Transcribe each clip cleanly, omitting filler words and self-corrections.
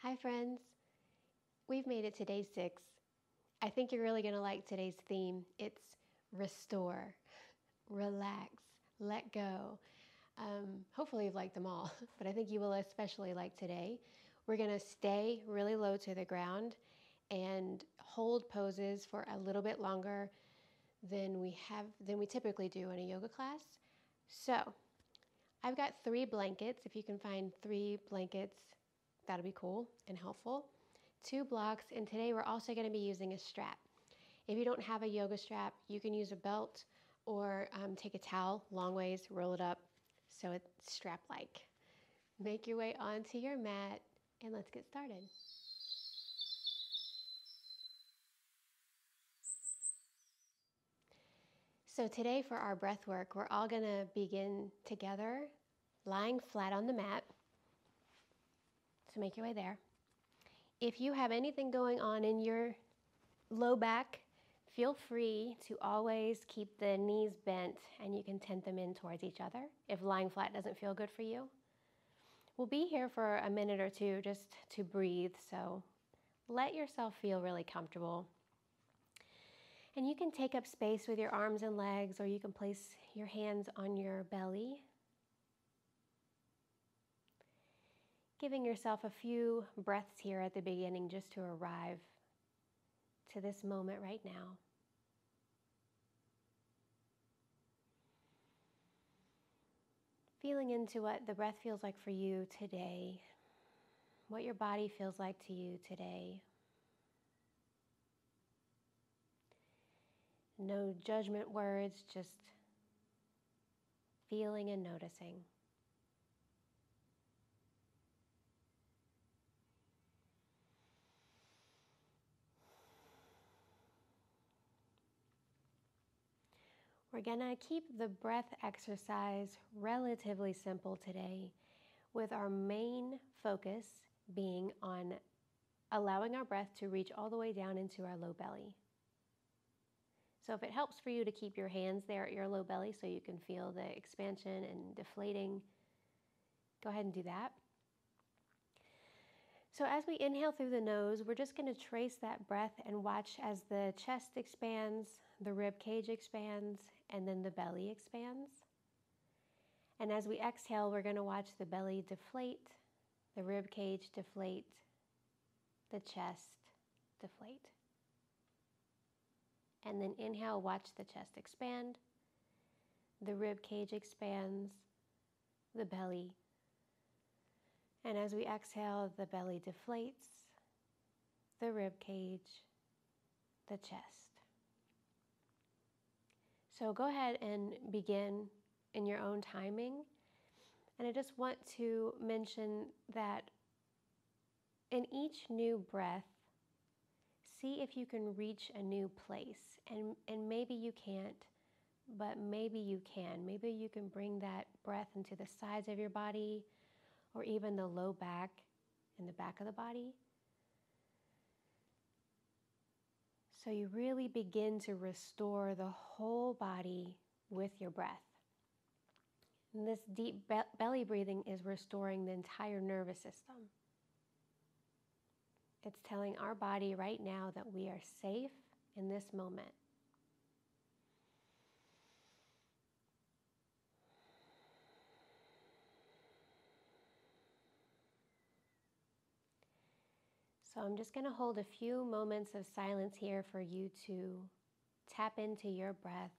Hi friends, we've made it to day 6. I think you're really going to like today's theme. It's restore, relax, let go. Hopefully you've liked them all, but I think you will especially like today. We're going to stay really low to the ground and hold poses for a little bit longer than we typically do in a yoga class. So I've got 3 blankets. If you can find 3 blankets, that'll be cool and helpful. 2 blocks, and today we're also going to be using a strap. If you don't have a yoga strap, you can use a belt or take a towel long ways, roll it up so it's strap-like. Make your way onto your mat and let's get started. So today for our breath work, we're all going to begin together lying flat on the mat. So make your way there. If you have anything going on in your low back, feel free to always keep the knees bent and you can tent them in towards each other if lying flat doesn't feel good for you. We'll be here for a minute or two just to breathe, so let yourself feel really comfortable. And you can take up space with your arms and legs, or you can place your hands on your belly, giving yourself a few breaths here at the beginning just to arrive to this moment right now. Feeling into what the breath feels like for you today, what your body feels like to you today. No judgment words, just feeling and noticing. We're going to keep the breath exercise relatively simple today, with our main focus being on allowing our breath to reach all the way down into our low belly. So if it helps for you to keep your hands there at your low belly so you can feel the expansion and deflating, go ahead and do that. So as we inhale through the nose, we're just going to trace that breath and watch as the chest expands, the rib cage expands, and then the belly expands. And as we exhale, we're going to watch the belly deflate, the rib cage deflate, the chest deflate. And then inhale, watch the chest expand, the rib cage expands, the belly. And as we exhale, the belly deflates, the rib cage, the chest. So go ahead and begin in your own timing. And I just want to mention that in each new breath, see if you can reach a new place. And maybe you can't, but maybe you can. Maybe you can bring that breath into the sides of your body or even the low back and the back of the body. So you really begin to restore the whole body with your breath. And this deep belly breathing is restoring the entire nervous system. It's telling our body right now that we are safe in this moment. So I'm just going to hold a few moments of silence here for you to tap into your breath.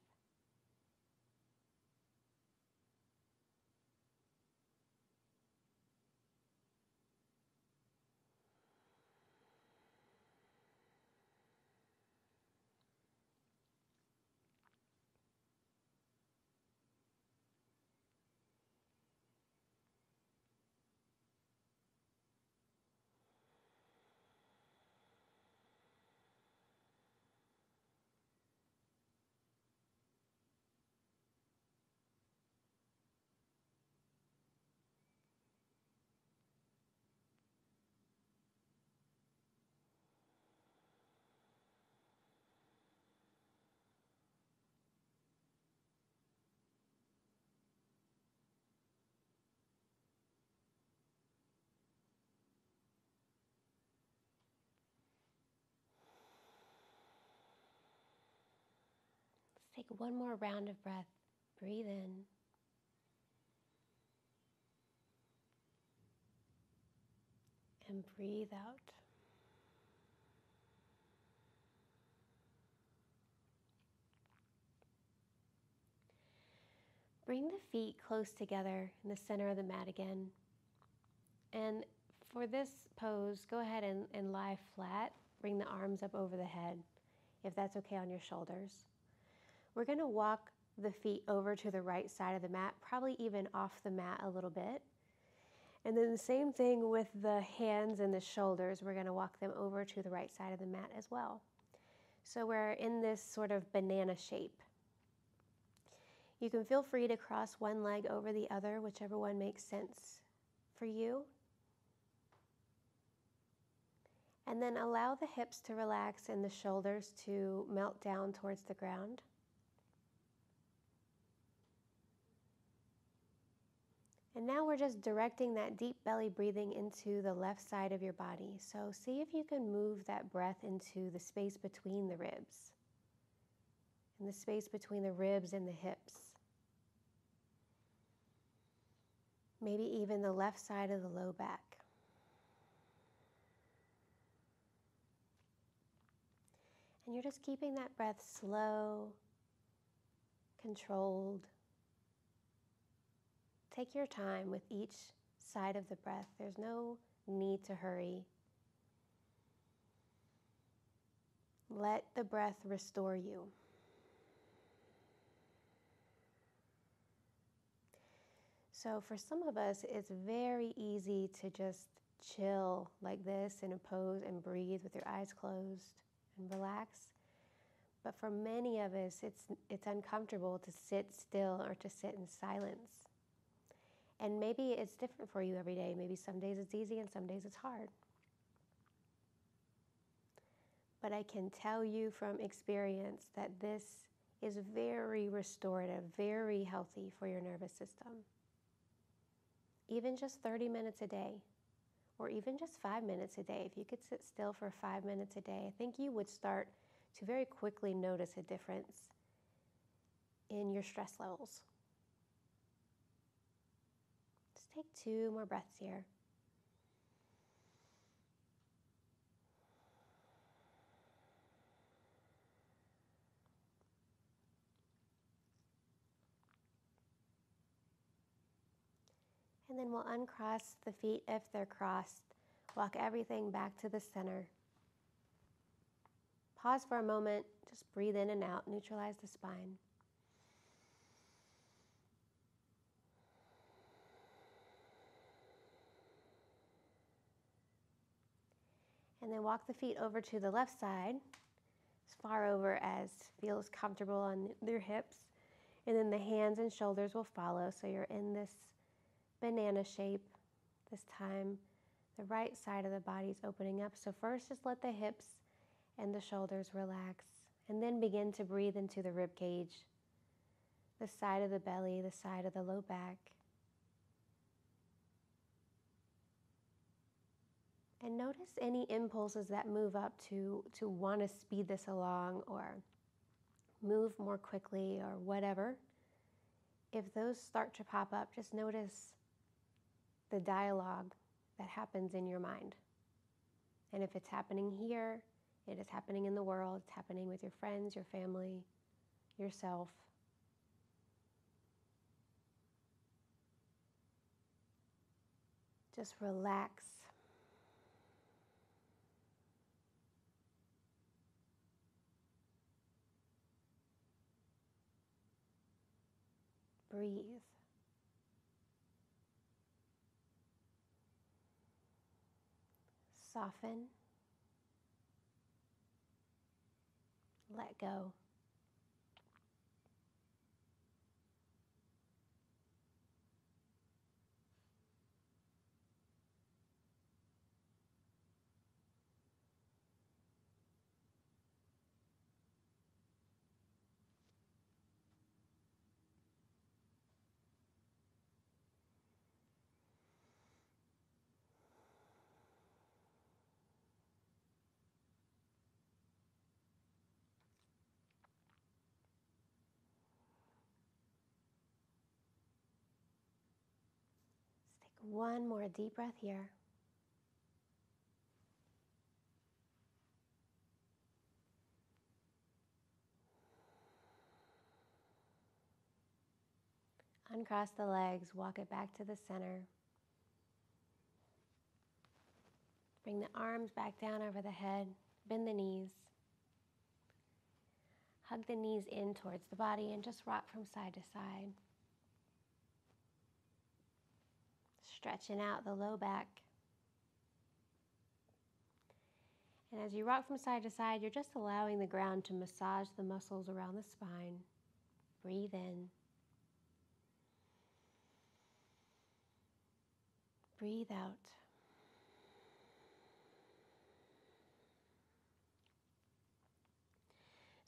take one more round of breath. Breathe in. And breathe out. Bring the feet close together in the center of the mat again. And for this pose, go ahead and lie flat. Bring the arms up over the head, if that's okay on your shoulders. We're going to walk the feet over to the right side of the mat, probably even off the mat a little bit. And then the same thing with the hands and the shoulders. We're going to walk them over to the right side of the mat as well. So we're in this sort of banana shape. You can feel free to cross one leg over the other, whichever one makes sense for you. And then allow the hips to relax and the shoulders to melt down towards the ground. And now we're just directing that deep belly breathing into the left side of your body. So see if you can move that breath into the space between the ribs, and the space between the ribs and the hips. Maybe even the left side of the low back. And you're just keeping that breath slow, controlled. Take your time with each side of the breath. There's no need to hurry. Let the breath restore you. So for some of us, it's very easy to just chill like this in a pose and breathe with your eyes closed and relax. But for many of us, it's uncomfortable to sit still or to sit in silence. And maybe it's different for you every day. Maybe some days it's easy and some days it's hard. But I can tell you from experience that this is very restorative, very healthy for your nervous system. Even just 30 minutes a day, or even just 5 minutes a day. If you could sit still for 5 minutes a day, I think you would start to very quickly notice a difference in your stress levels. Just take 2 more breaths here. And then we'll uncross the feet if they're crossed. Walk everything back to the center. Pause for a moment, just breathe in and out, neutralize the spine. And then walk the feet over to the left side, as far over as feels comfortable on their hips. And then the hands and shoulders will follow, so you're in this banana shape. This time, the right side of the body is opening up. So first, just let the hips and the shoulders relax, and then begin to breathe into the rib cage, the side of the belly, the side of the low back. And notice any impulses that move up to want to speed this along or move more quickly or whatever. If those start to pop up, just notice the dialogue that happens in your mind. And if it's happening here, it is happening in the world, it's happening with your friends, your family, yourself. Just relax. Breathe. Soften. Let go. One more deep breath here. Uncross the legs, walk it back to the center. Bring the arms back down over the head, bend the knees. Hug the knees in towards the body and just rock from side to side. Stretching out the low back. And as you rock from side to side, you're just allowing the ground to massage the muscles around the spine. Breathe in. Breathe out.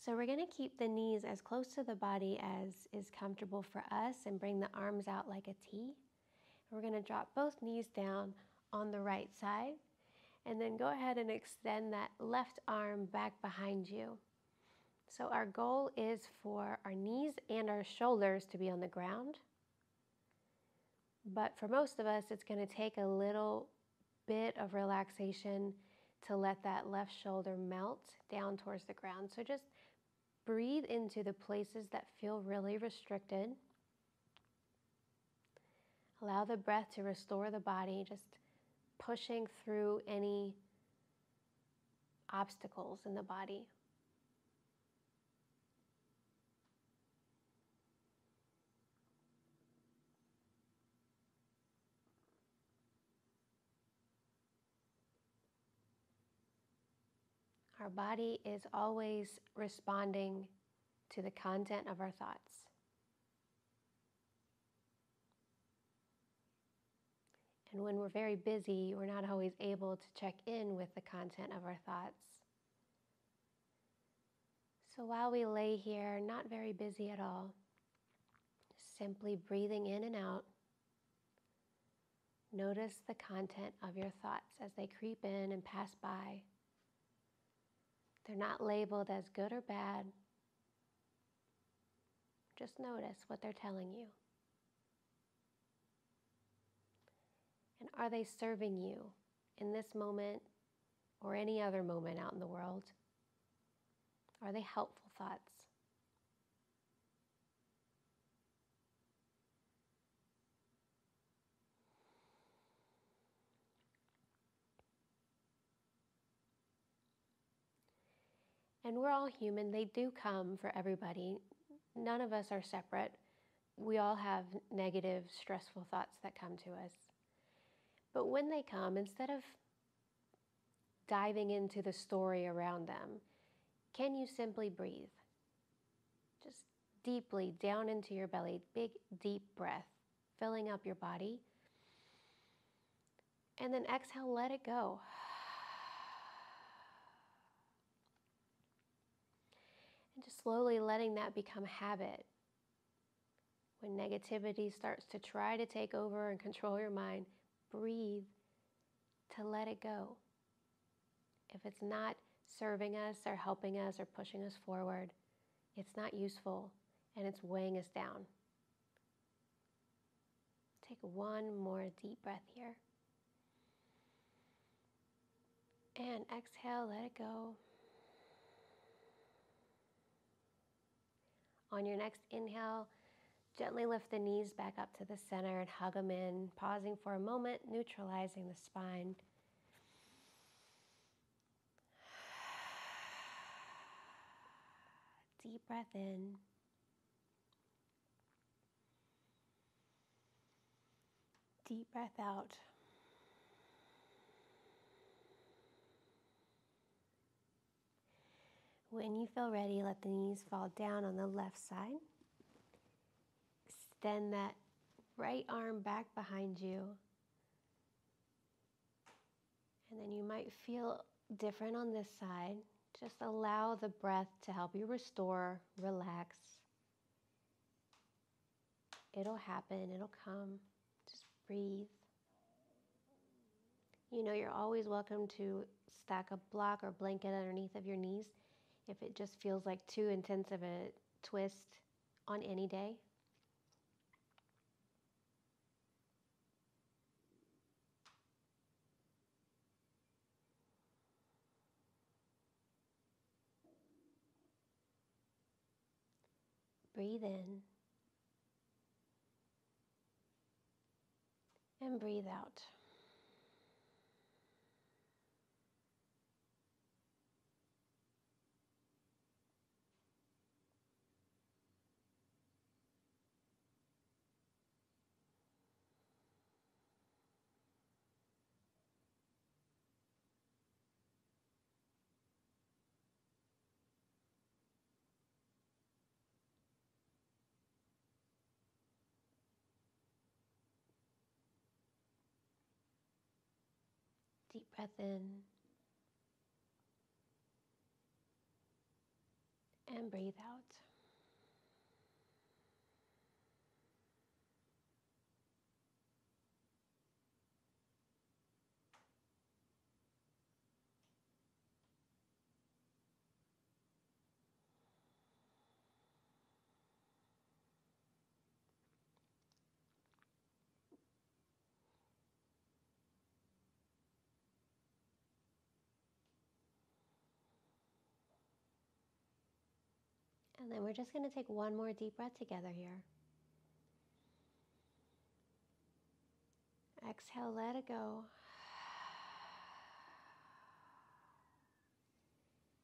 So we're going to keep the knees as close to the body as is comfortable for us and bring the arms out like a T. We're going to drop both knees down on the right side and then go ahead and extend that left arm back behind you. So our goal is for our knees and our shoulders to be on the ground. But for most of us, it's going to take a little bit of relaxation to let that left shoulder melt down towards the ground. So just breathe into the places that feel really restricted. Allow the breath to restore the body, just pushing through any obstacles in the body. Our body is always responding to the content of our thoughts. And when we're very busy, we're not always able to check in with the content of our thoughts. So while we lay here, not very busy at all, simply breathing in and out, notice the content of your thoughts as they creep in and pass by. They're not labeled as good or bad. Just notice what they're telling you. And are they serving you in this moment or any other moment out in the world? Are they helpful thoughts? And we're all human. They do come for everybody. None of us are separate. We all have negative, stressful thoughts that come to us. But when they come, instead of diving into the story around them, can you simply breathe? Just deeply down into your belly, big, deep breath, filling up your body. And then exhale, let it go. And just slowly letting that become habit. When negativity starts to try to take over and control your mind, breathe to let it go. If it's not serving us or helping us or pushing us forward, it's not useful and it's weighing us down. Take one more deep breath here. And exhale, let it go. On your next inhale, gently lift the knees back up to the center and hug them in, pausing for a moment, neutralizing the spine. Deep breath in. Deep breath out. When you feel ready, let the knees fall down on the left side. Extend that right arm back behind you. And then you might feel different on this side. Just allow the breath to help you restore, relax. It'll happen, it'll come. Just breathe. You know, you're always welcome to stack a block or blanket underneath of your knees if it just feels like too intense of a twist on any day. Breathe in and breathe out. Deep breath in and breathe out. And then we're just going to take one more deep breath together here. Exhale, let it go.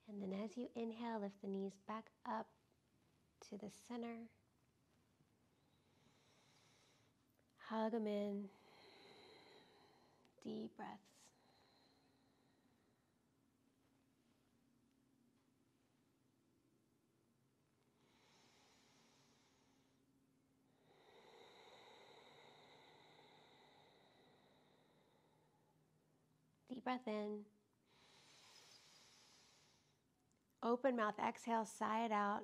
And then as you inhale, lift the knees back up to the center. Hug them in. Deep breaths. Deep breath in. Open mouth, exhale, sigh it out.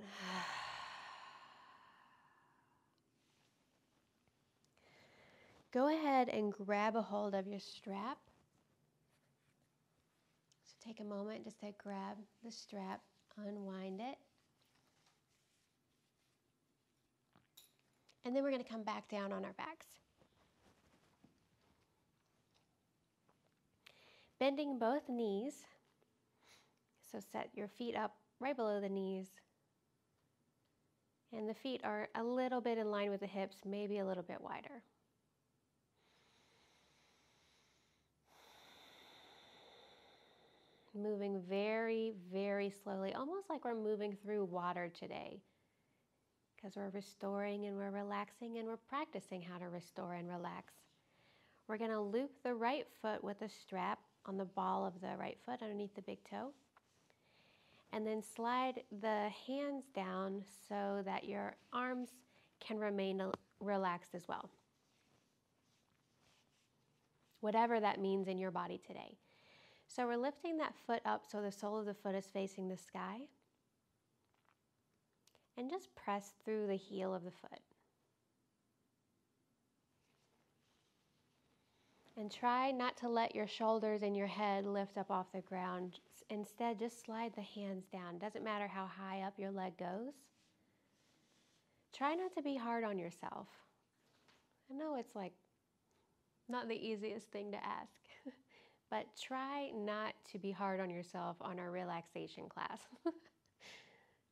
Go ahead and grab a hold of your strap. So take a moment just to grab the strap, unwind it. And then we're going to come back down on our backs. Bending both knees. So set your feet up right below the knees. And the feet are a little bit in line with the hips, maybe a little bit wider. Moving very, very slowly, almost like we're moving through water today. Because we're restoring and we're relaxing and we're practicing how to restore and relax. We're going to loop the right foot with a strap on the ball of the right foot underneath the big toe. And then slide the hands down so that your arms can remain relaxed as well. Whatever that means in your body today. So we're lifting that foot up so the sole of the foot is facing the sky. And just press through the heel of the foot. And try not to let your shoulders and your head lift up off the ground. Instead, just slide the hands down. Doesn't matter how high up your leg goes. Try not to be hard on yourself. I know it's like not the easiest thing to ask, but try not to be hard on yourself on our relaxation class.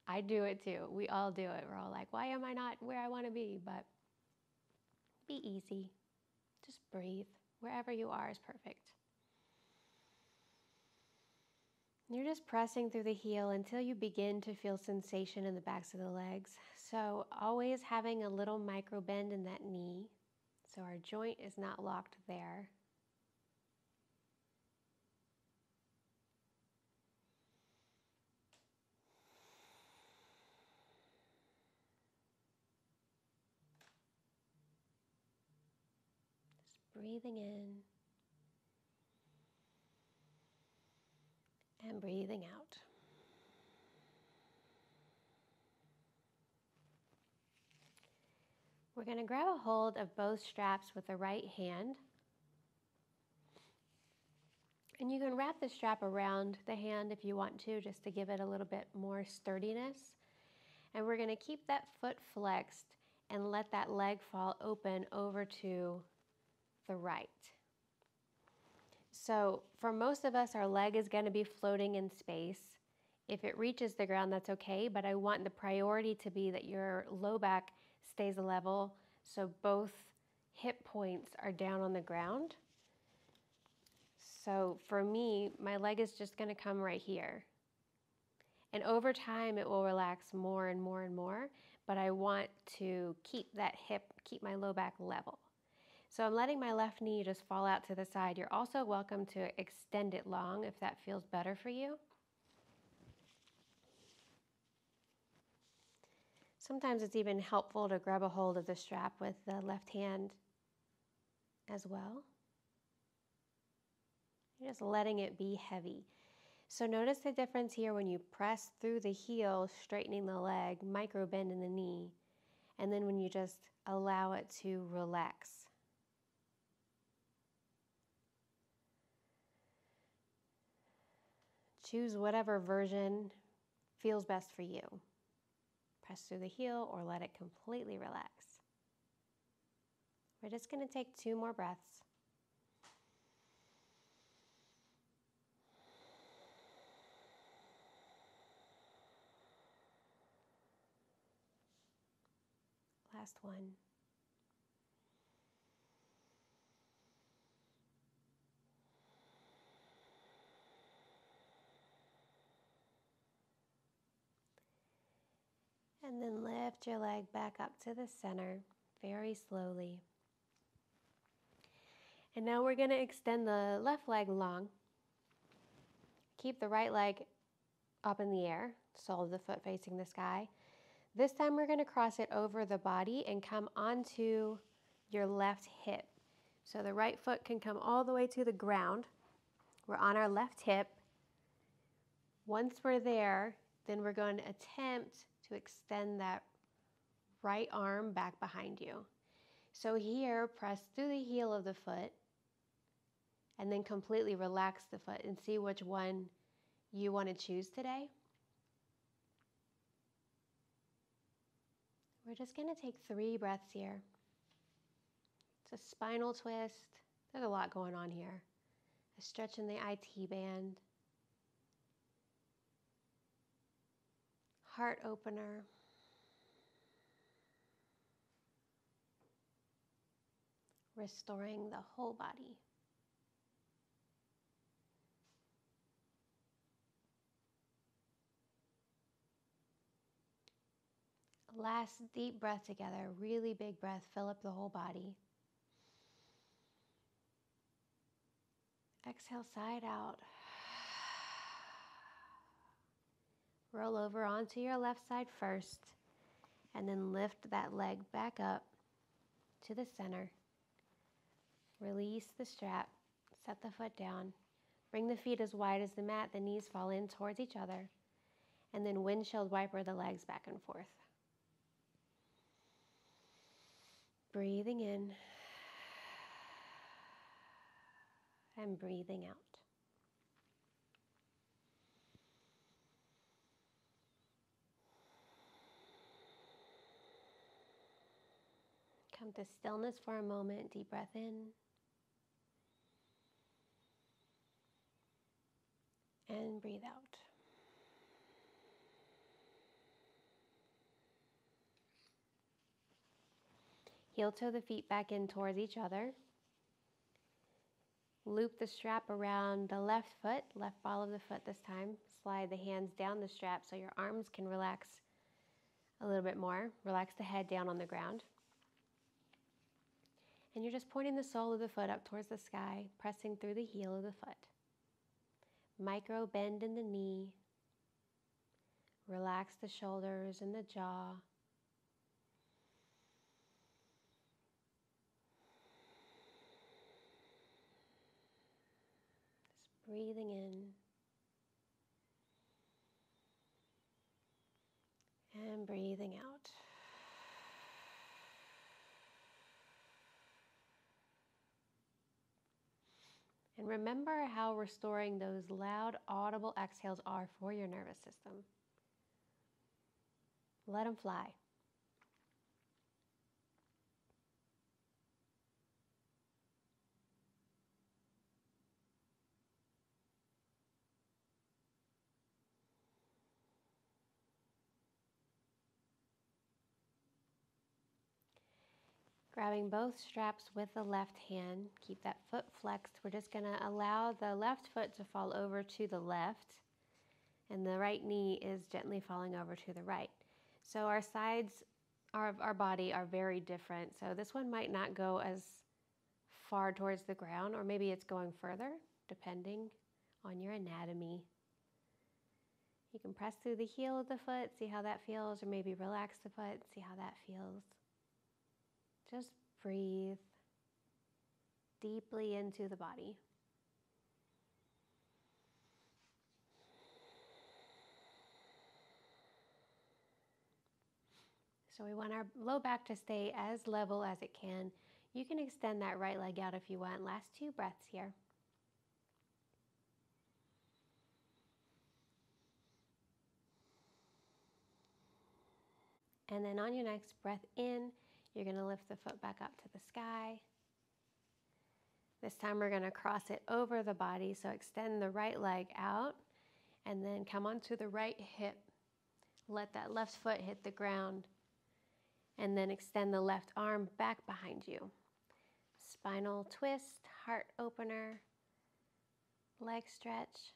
I do it too. We all do it. We're all like, why am I not where I want to be? But be easy. Just breathe. Wherever you are is perfect. You're just pressing through the heel until you begin to feel sensation in the backs of the legs. So always having a little micro bend in that knee so our joint is not locked there. Just breathing in and breathing out. We're going to grab a hold of both straps with the right hand. And you can wrap the strap around the hand if you want to, just to give it a little bit more sturdiness. And we're going to keep that foot flexed and let that leg fall open over to the right. So for most of us, our leg is going to be floating in space. If it reaches the ground, that's okay, but I want the priority to be that your low back stays level, so both hip points are down on the ground. So for me, my leg is just going to come right here. And over time, it will relax more and more and more, but I want to keep that hip, keep my low back level. So I'm letting my left knee just fall out to the side. You're also welcome to extend it long if that feels better for you. Sometimes it's even helpful to grab a hold of the strap with the left hand as well. You're just letting it be heavy. So notice the difference here when you press through the heel, straightening the leg, micro bend in the knee, and then when you just allow it to relax. Choose whatever version feels best for you. Press through the heel or let it completely relax. We're just going to take 2 more breaths. Last one. And then lift your leg back up to the center very slowly. And now we're going to extend the left leg long. Keep the right leg up in the air, sole of the foot facing the sky. This time we're going to cross it over the body and come onto your left hip. So the right foot can come all the way to the ground. We're on our left hip. Once we're there, then we're going to attempt to extend that right arm back behind you. So here, press through the heel of the foot and then completely relax the foot and see which one you want to choose today. We're just going to take 3 breaths here. It's a spinal twist. There's a lot going on here. A stretch in the IT band. Heart opener. Restoring the whole body. Last deep breath together, really big breath, fill up the whole body. Exhale, side out. Roll over onto your left side first, and then lift that leg back up to the center. Release the strap, set the foot down. Bring the feet as wide as the mat, the knees fall in towards each other, and then windshield wiper the legs back and forth. Breathing in and breathing out. Come to stillness for a moment, deep breath in. And breathe out. Heel toe the feet back in towards each other. Loop the strap around the left foot, left ball of the foot this time. Slide the hands down the strap so your arms can relax a little bit more. Relax the head down on the ground. And you're just pointing the sole of the foot up towards the sky, pressing through the heel of the foot. Micro bend in the knee. Relax the shoulders and the jaw. Just breathing in. And breathing out. And remember how restoring those loud, audible exhales are for your nervous system. Let them fly. Grabbing both straps with the left hand, keep that foot flexed. We're just going to allow the left foot to fall over to the left, and the right knee is gently falling over to the right. So our sides of our body are very different. So this one might not go as far towards the ground, or maybe it's going further, depending on your anatomy. You can press through the heel of the foot, see how that feels, or maybe relax the foot, see how that feels. Just breathe deeply into the body. So we want our low back to stay as level as it can. You can extend that right leg out if you want. Last 2 breaths here. And then on your next breath in, you're going to lift the foot back up to the sky. This time we're going to cross it over the body, so extend the right leg out and then come onto the right hip. Let that left foot hit the ground and then extend the left arm back behind you. Spinal twist, heart opener, leg stretch.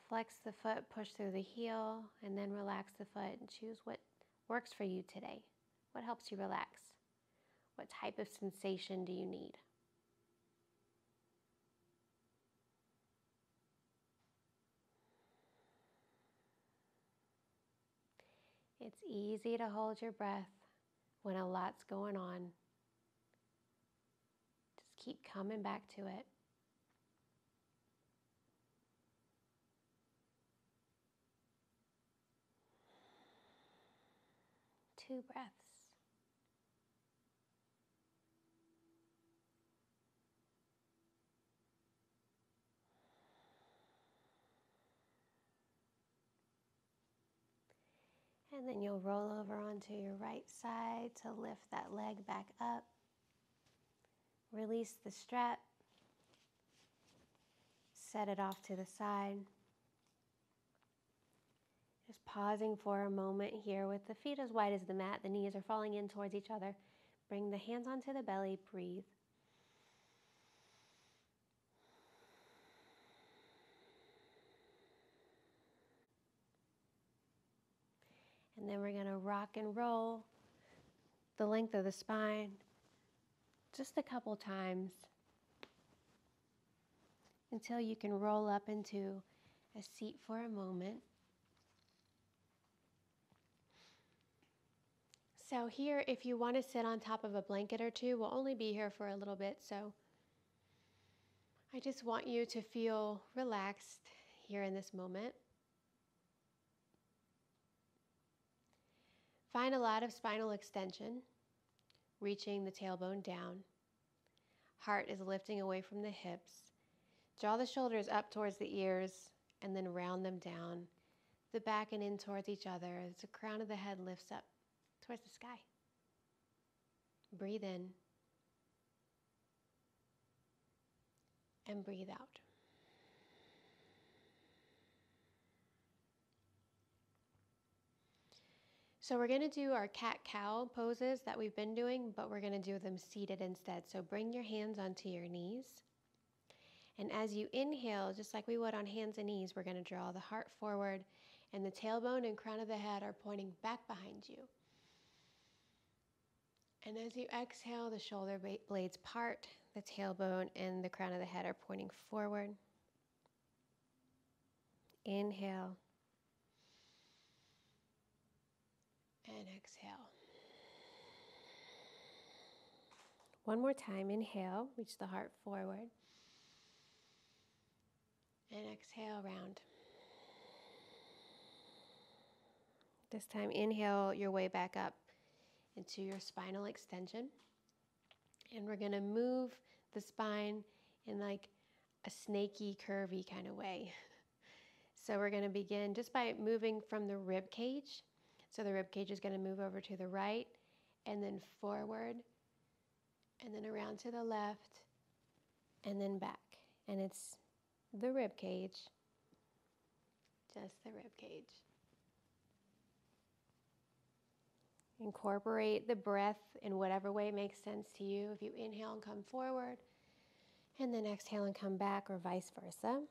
Flex the foot, push through the heel, and then relax the foot and choose what works for you today. What helps you relax? What type of sensation do you need? It's easy to hold your breath when a lot's going on. Just keep coming back to it. 2 breaths. And then you'll roll over onto your right side to lift that leg back up. Release the strap. Set it off to the side. Just pausing for a moment here with the feet as wide as the mat. The knees are falling in towards each other. Bring the hands onto the belly. Breathe. And then we're going to rock and roll the length of the spine just a couple times until you can roll up into a seat for a moment. So here, if you want to sit on top of a blanket or two, we'll only be here for a little bit, so I just want you to feel relaxed here in this moment. Find a lot of spinal extension, reaching the tailbone down. Heart is lifting away from the hips. Draw the shoulders up towards the ears and then round them down. The back and in towards each other as the crown of the head lifts up towards the sky. Breathe in and breathe out. So we're going to do our cat-cow poses that we've been doing, but we're going to do them seated instead. So bring your hands onto your knees. And as you inhale, just like we would on hands and knees, we're going to draw the heart forward, and the tailbone and crown of the head are pointing back behind you. And as you exhale, the shoulder blades part, the tailbone and the crown of the head are pointing forward. Inhale. And exhale. One more time, inhale, reach the heart forward. And exhale, round. This time, inhale your way back up into your spinal extension. And we're going to move the spine in like a snaky, curvy kind of way. So we're going to begin just by moving from the rib cage. So the rib cage is going to move over to the right and then forward and then around to the left and then back. And it's the rib cage, just the rib cage. Incorporate the breath in whatever way makes sense to you. If you inhale and come forward, and then exhale and come back, or vice versa.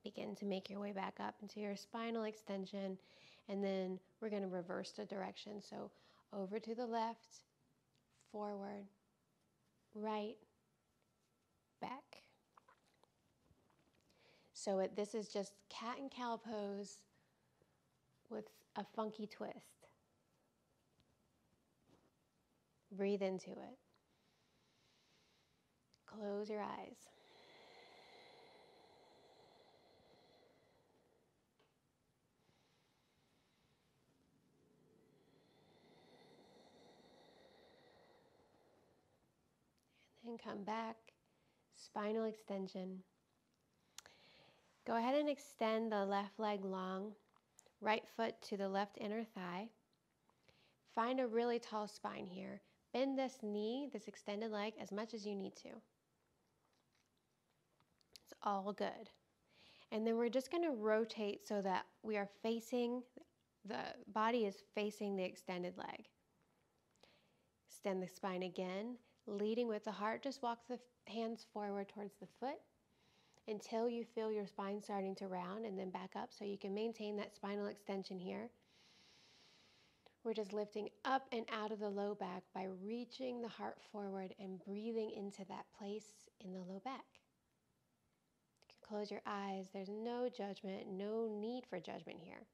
Begin to make your way back up into your spinal extension, and then we're going to reverse the direction. So over to the left, forward, right, back. So this is just cat and cow pose with a funky twist. Breathe into it. Close your eyes. And come back, spinal extension. Go ahead and extend the left leg long, right foot to the left inner thigh. Find a really tall spine here. Bend this knee, this extended leg, as much as you need to. It's all good. And then we're just going to rotate so that we are facing, the body is facing the extended leg. Extend the spine again. Leading with the heart, just walk the hands forward towards the foot until you feel your spine starting to round, and then back up so you can maintain that spinal extension here. We're just lifting up and out of the low back by reaching the heart forward and breathing into that place in the low back. You can close your eyes. There's no judgment, no need for judgment here.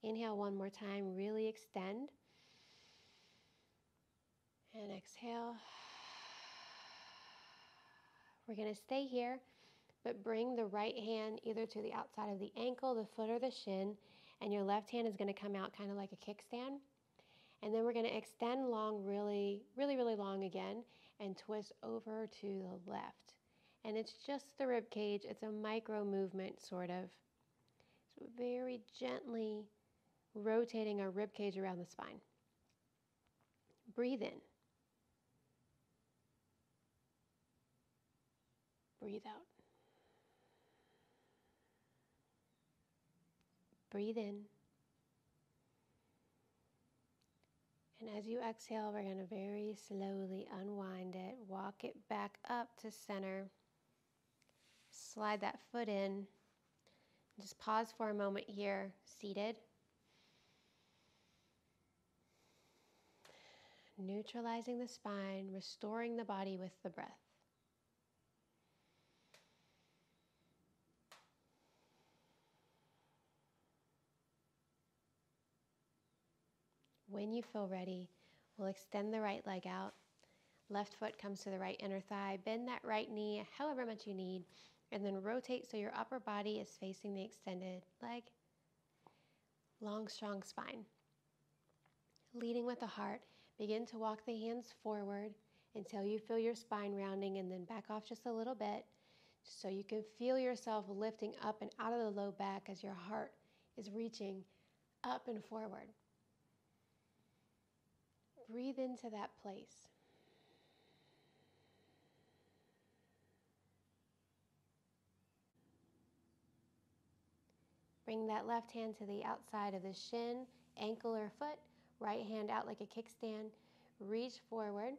Inhale one more time, really extend. And exhale. We're going to stay here, but bring the right hand either to the outside of the ankle, the foot, or the shin, and your left hand is going to come out kind of like a kickstand. And then we're going to extend long, really, really, really long again, and twist over to the left. And it's just the rib cage. It's a micro movement, sort of. So very gently rotating our rib cage around the spine. Breathe in. Breathe out. Breathe in. And as you exhale, we're going to very slowly unwind it. Walk it back up to center. Slide that foot in. Just pause for a moment here, seated. Neutralizing the spine, restoring the body with the breath. When you feel ready, we'll extend the right leg out. Left foot comes to the right inner thigh. Bend that right knee however much you need, and then rotate so your upper body is facing the extended leg. Long, strong spine. Leading with the heart, begin to walk the hands forward until you feel your spine rounding, and then back off just a little bit so you can feel yourself lifting up and out of the low back as your heart is reaching up and forward. Breathe into that place. Bring that left hand to the outside of the shin, ankle, or foot. Right hand out like a kickstand. Reach forward.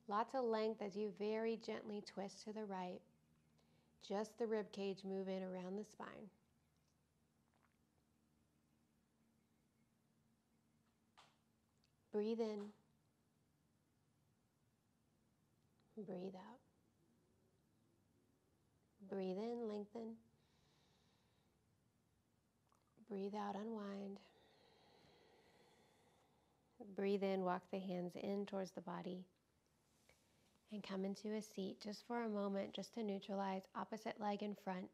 Lots of length as you very gently twist to the right. Just the rib cage moving around the spine. Breathe in. Breathe out. Breathe in, lengthen. Breathe out, unwind. Breathe in, walk the hands in towards the body. And come into a seat just for a moment, just to neutralize. Opposite leg in front.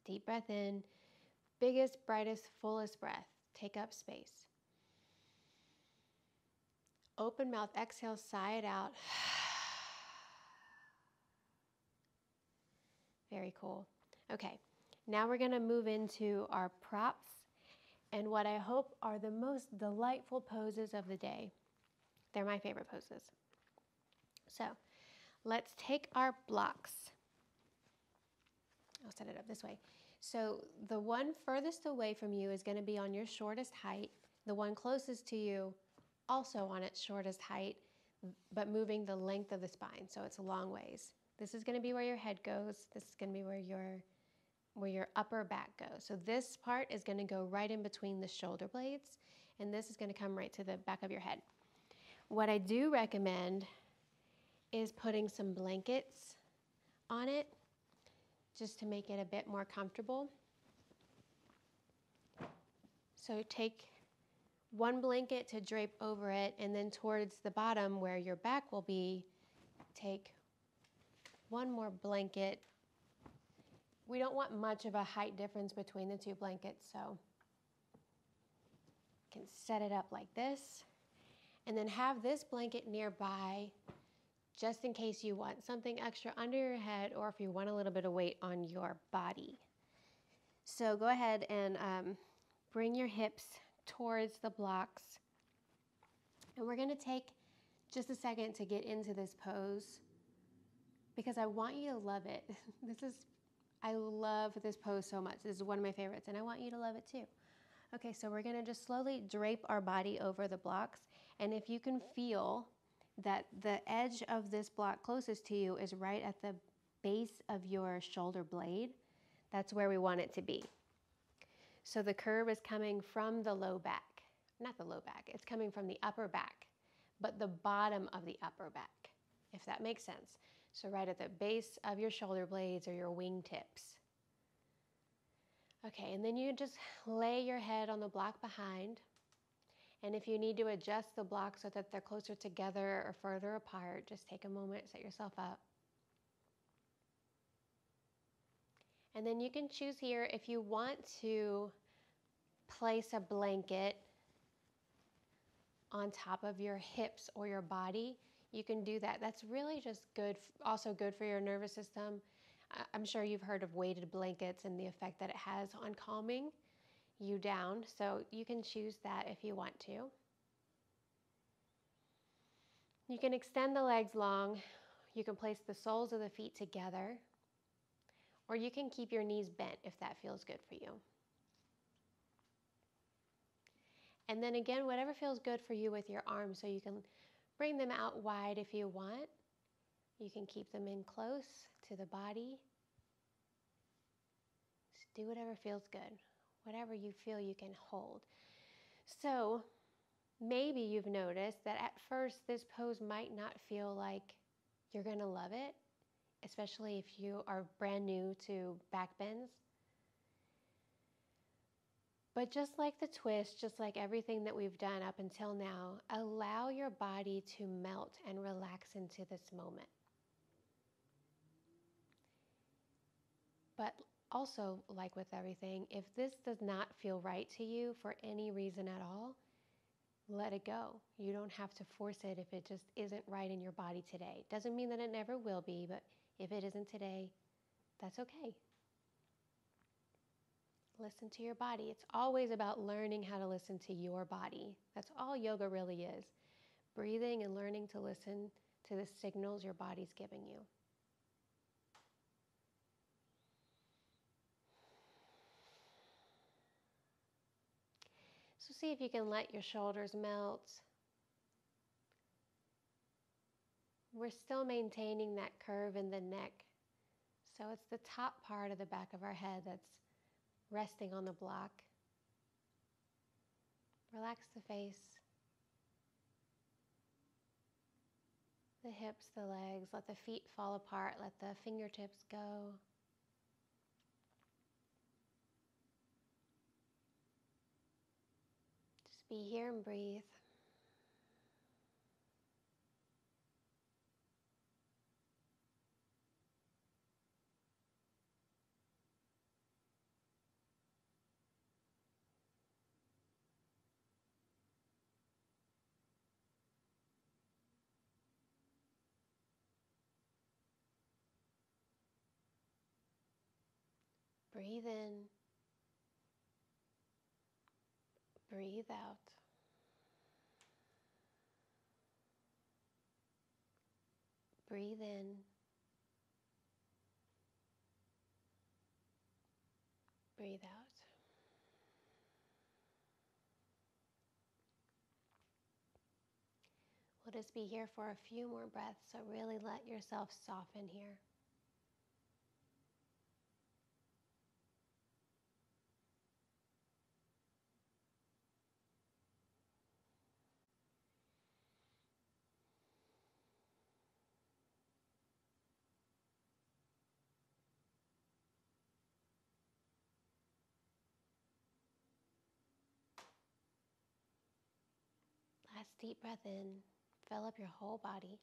Deep breath in. Biggest, brightest, fullest breath. Take up space. Open mouth, exhale, sigh it out. Very cool. Okay, now we're going to move into our props and what I hope are the most delightful poses of the day. They're my favorite poses. So let's take our blocks. I'll set it up this way. So the one furthest away from you is going to be on your shortest height. The one closest to you also on its shortest height, but moving the length of the spine, so it's a long ways. This is going to be where your head goes. This is going to be where your upper back goes. So this part is going to go right in between the shoulder blades, and this is going to come right to the back of your head. What I do recommend is putting some blankets on it just to make it a bit more comfortable. So take one blanket to drape over it, and then towards the bottom where your back will be, take one more blanket. We don't want much of a height difference between the two blankets, so you can set it up like this, and then have this blanket nearby just in case you want something extra under your head or if you want a little bit of weight on your body. So go ahead and bring your hips towards the blocks. And we're going to take just a second to get into this pose because I want you to love it. I love this pose so much. This is one of my favorites, and I want you to love it too. Okay, so we're going to just slowly drape our body over the blocks, and if you can feel that the edge of this block closest to you is right at the base of your shoulder blade, that's where we want it to be. So the curve is coming from the low back, not the low back, it's coming from the upper back, but the bottom of the upper back, if that makes sense. So right at the base of your shoulder blades or your wingtips. Okay, and then you just lay your head on the block behind. And if you need to adjust the blocks so that they're closer together or further apart, just take a moment, set yourself up. And then you can choose here if you want to place a blanket on top of your hips or your body. You can do that. That's really just good, also good for your nervous system. I'm sure you've heard of weighted blankets and the effect that it has on calming you down. So you can choose that if you want to. You can extend the legs long. You can place the soles of the feet together, or you can keep your knees bent if that feels good for you. And then again, whatever feels good for you with your arms, so you can bring them out wide if you want. You can keep them in close to the body. Just do whatever feels good, whatever you feel you can hold. So maybe you've noticed that at first this pose might not feel like you're going to love it, especially if you are brand new to back bends. But just like the twist, just like everything that we've done up until now, allow your body to melt and relax into this moment. But also, like with everything, if this does not feel right to you for any reason at all, let it go. You don't have to force it if it just isn't right in your body today. Doesn't mean that it never will be, but if it isn't today, that's okay. Listen to your body. It's always about learning how to listen to your body. That's all yoga really is. Breathing and learning to listen to the signals your body's giving you. So see if you can let your shoulders melt. We're still maintaining that curve in the neck. So it's the top part of the back of our head that's resting on the block. Relax the face, the hips, the legs. Let the feet fall apart. Let the fingertips go. Just be here and breathe. Breathe in. Breathe out. Breathe in. Breathe out. We'll just be here for a few more breaths, so really let yourself soften here. Last deep breath in. Fill up your whole body.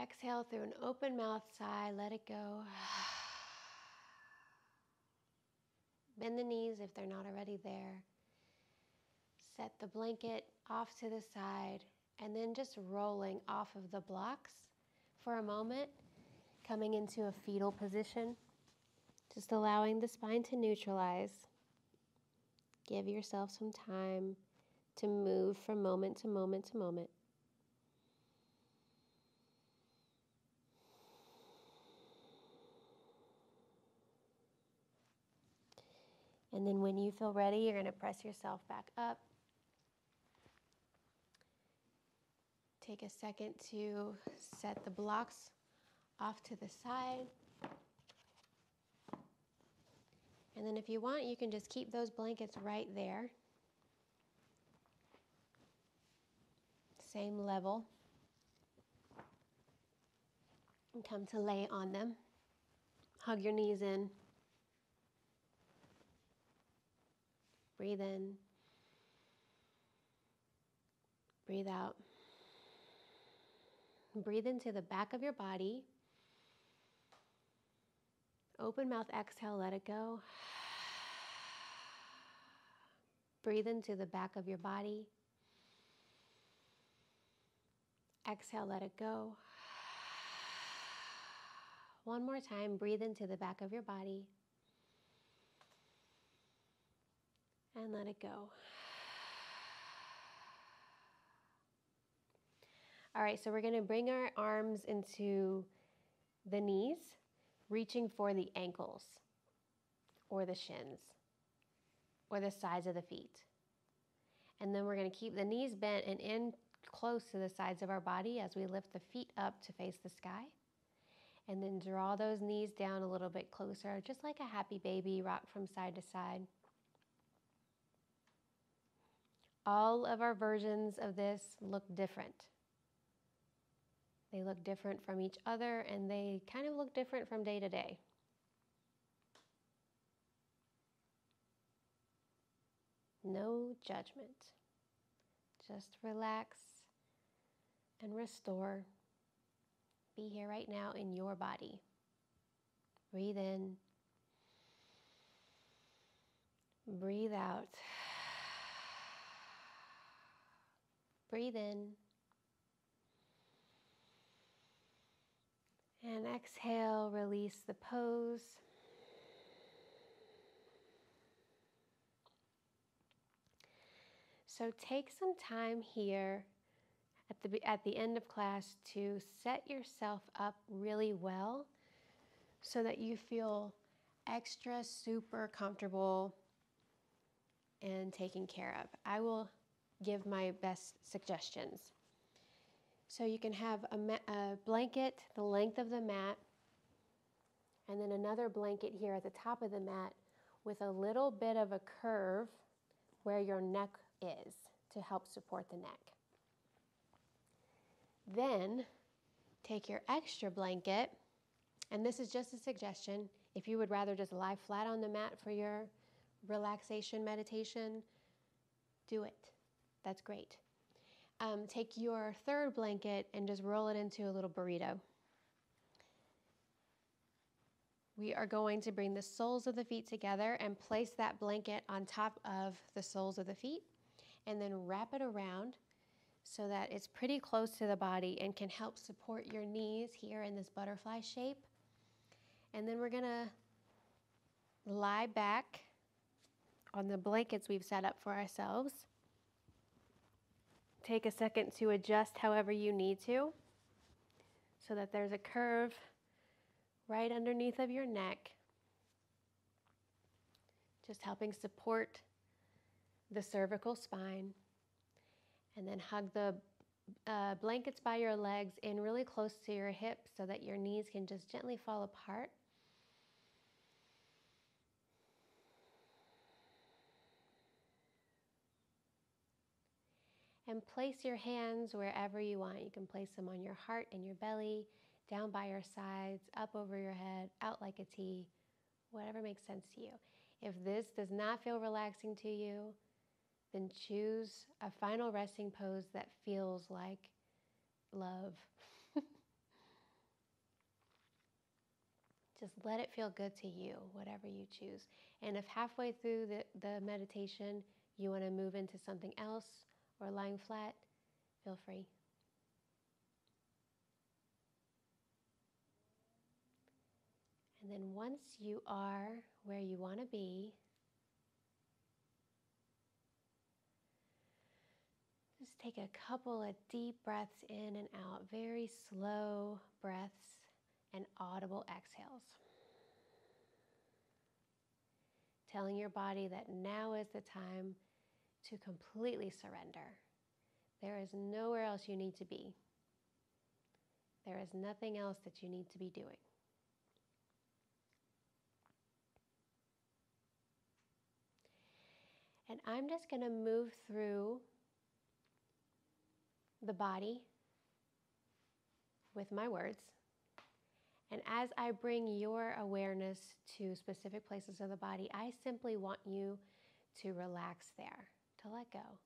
Exhale through an open mouth sigh. Let it go. Bend the knees if they're not already there. Set the blanket off to the side, and then just rolling off of the blocks for a moment, coming into a fetal position, just allowing the spine to neutralize. Give yourself some time to move from moment to moment to moment. And then when you feel ready, you're going to press yourself back up. Take a second to set the blocks off to the side. And then if you want, you can just keep those blankets right there. Same level. And come to lay on them. Hug your knees in. Breathe in. Breathe out. Breathe into the back of your body. Open mouth, exhale, let it go. Breathe into the back of your body. Exhale, let it go. One more time, breathe into the back of your body. And let it go. All right, so we're going to bring our arms into the knees, reaching for the ankles or the shins or the sides of the feet. And then we're going to keep the knees bent and in close to the sides of our body as we lift the feet up to face the sky. And then draw those knees down a little bit closer, just like a happy baby, rock from side to side. All of our versions of this look different. They look different from each other, and they kind of look different from day to day. No judgment. Just relax and restore. Be here right now in your body. Breathe in. Breathe out. Breathe in. And exhale, release the pose. So take some time here at the end of class to set yourself up really well so that you feel extra super comfortable and taken care of. I will give my best suggestions. So you can have a blanket the length of the mat, and then another blanket here at the top of the mat with a little bit of a curve where your neck is to help support the neck. Then take your extra blanket, and this is just a suggestion. If you would rather just lie flat on the mat for your relaxation meditation, do it. That's great. Take your third blanket and just roll it into a little burrito. We are going to bring the soles of the feet together and place that blanket on top of the soles of the feet, and then wrap it around so that it's pretty close to the body and can help support your knees here in this butterfly shape. And then we're going to lie back on the blankets we've set up for ourselves. Take a second to adjust however you need to, so that there's a curve right underneath of your neck, just helping support the cervical spine. And then hug the blankets by your legs in really close to your hips so that your knees can just gently fall apart. And place your hands wherever you want. You can place them on your heart and your belly, down by your sides, up over your head, out like a T, whatever makes sense to you. If this does not feel relaxing to you, then choose a final resting pose that feels like love. Just let it feel good to you, whatever you choose. And if halfway through the meditation you want to move into something else or lying flat, feel free. And then once you are where you want to be, just take a couple of deep breaths in and out, very slow breaths and audible exhales. Telling your body that now is the time to completely surrender. There is nowhere else you need to be. There is nothing else that you need to be doing. And I'm just going to move through the body with my words. And as I bring your awareness to specific places of the body, I simply want you to relax there, to let go.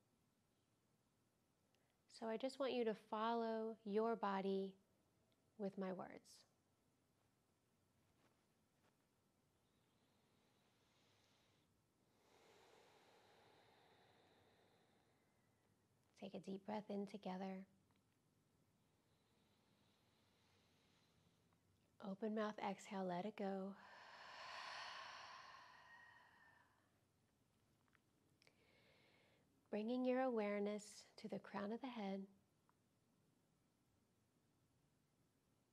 So I just want you to follow your body with my words. Take a deep breath in together. Open mouth, exhale, let it go. Bringing your awareness to the crown of the head,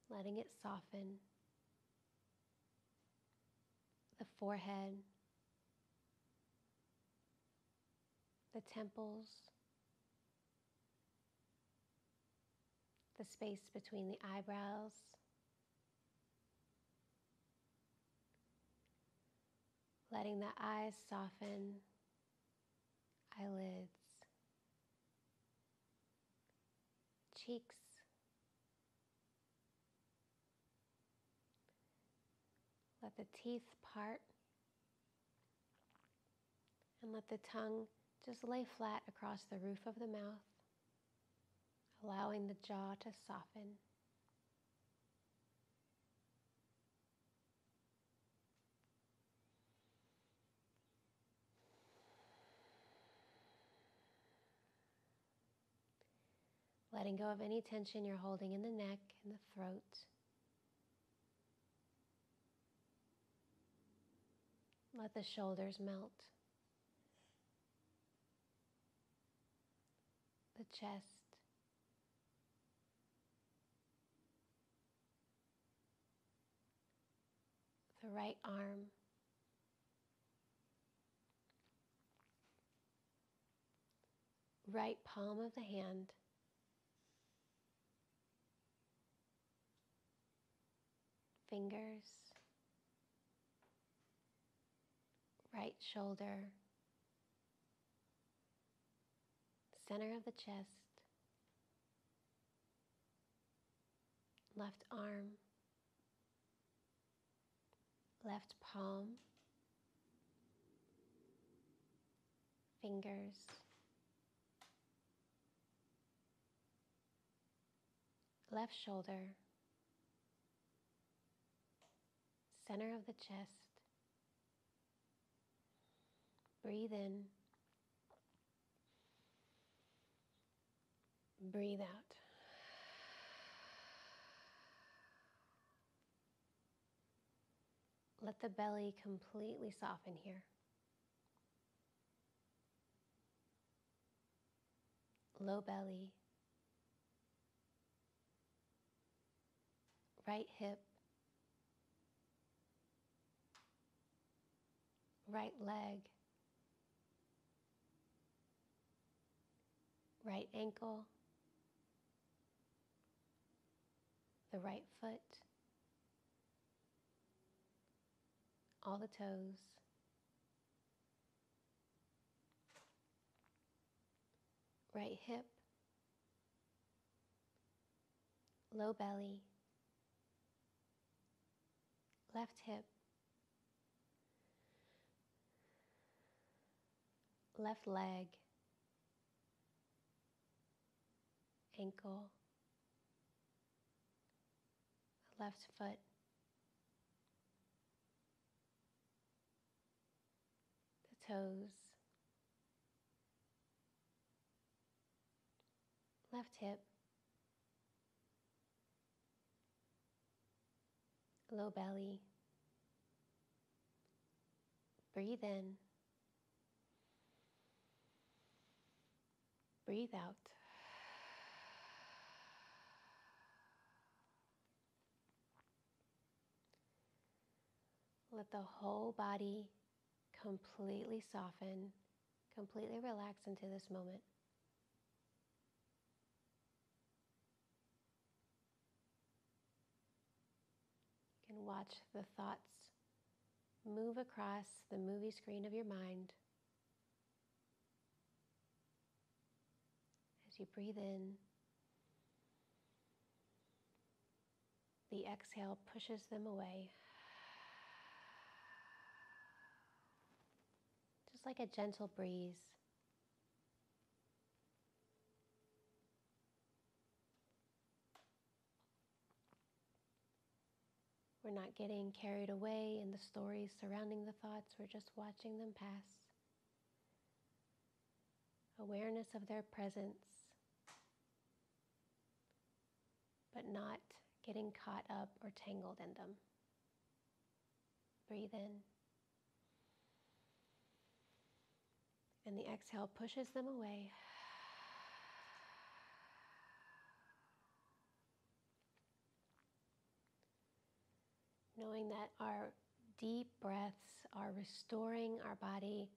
letting it soften. The forehead, the temples, the space between the eyebrows, letting the eyes soften, eyelids, cheeks, let the teeth part, and let the tongue just lay flat across the roof of the mouth, allowing the jaw to soften. Letting go of any tension you're holding in the neck and the throat. Let the shoulders melt. The chest. The right arm. Right palm of the hand. Fingers. Right shoulder. Center of the chest. Left arm. Left palm. Fingers. Left shoulder. Center of the chest. Breathe in. Breathe out. Let the belly completely soften here. Low belly, right hip, right leg, right ankle, the right foot, all the toes, right hip, low belly, left hip, left leg, ankle, left foot, the toes, left hip, low belly. Breathe in, breathe out. Let the whole body completely soften, completely relax into this moment. You can watch the thoughts move across the movie screen of your mind as you breathe in. The exhale pushes them away. Just like a gentle breeze. We're not getting carried away in the stories surrounding the thoughts. We're just watching them pass. Awareness of their presence, but not getting caught up or tangled in them. Breathe in. And the exhale pushes them away. Knowing that our deep breaths are restoring our body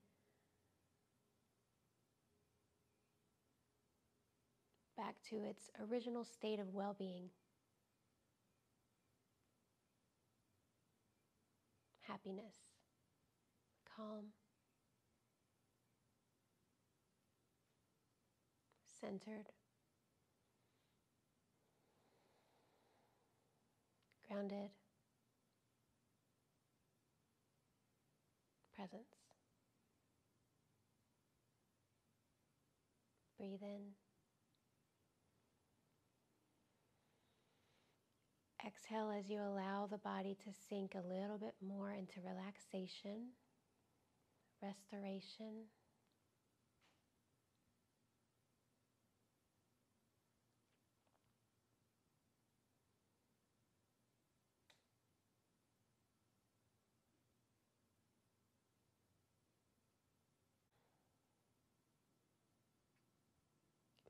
back to its original state of well-being, happiness, calm, centered, grounded, presence. Breathe in. Exhale as you allow the body to sink a little bit more into relaxation, restoration.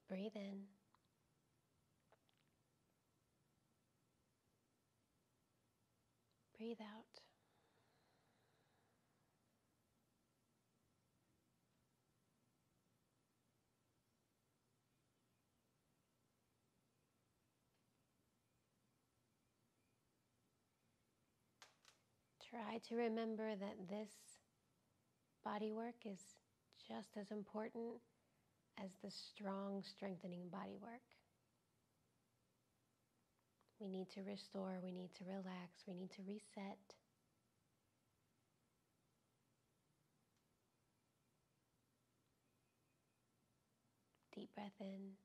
Breathe in. Breathe out. Try to remember that this body work is just as important as the strong, strengthening body work. We need to restore, we need to relax, we need to reset. Deep breath in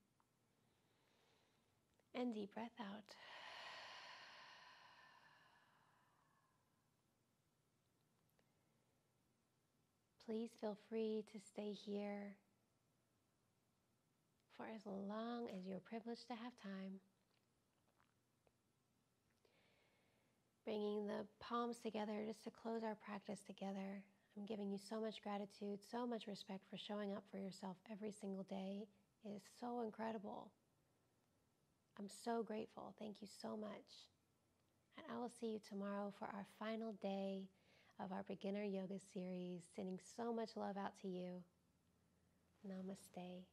and deep breath out. Please feel free to stay here for as long as you're privileged to have time. bringing the palms together just to close our practice together. I'm giving you so much gratitude, so much respect for showing up for yourself every single day. It is so incredible. I'm so grateful. Thank you so much. And I will see you tomorrow for our final day of our beginner yoga series. Sending so much love out to you. Namaste.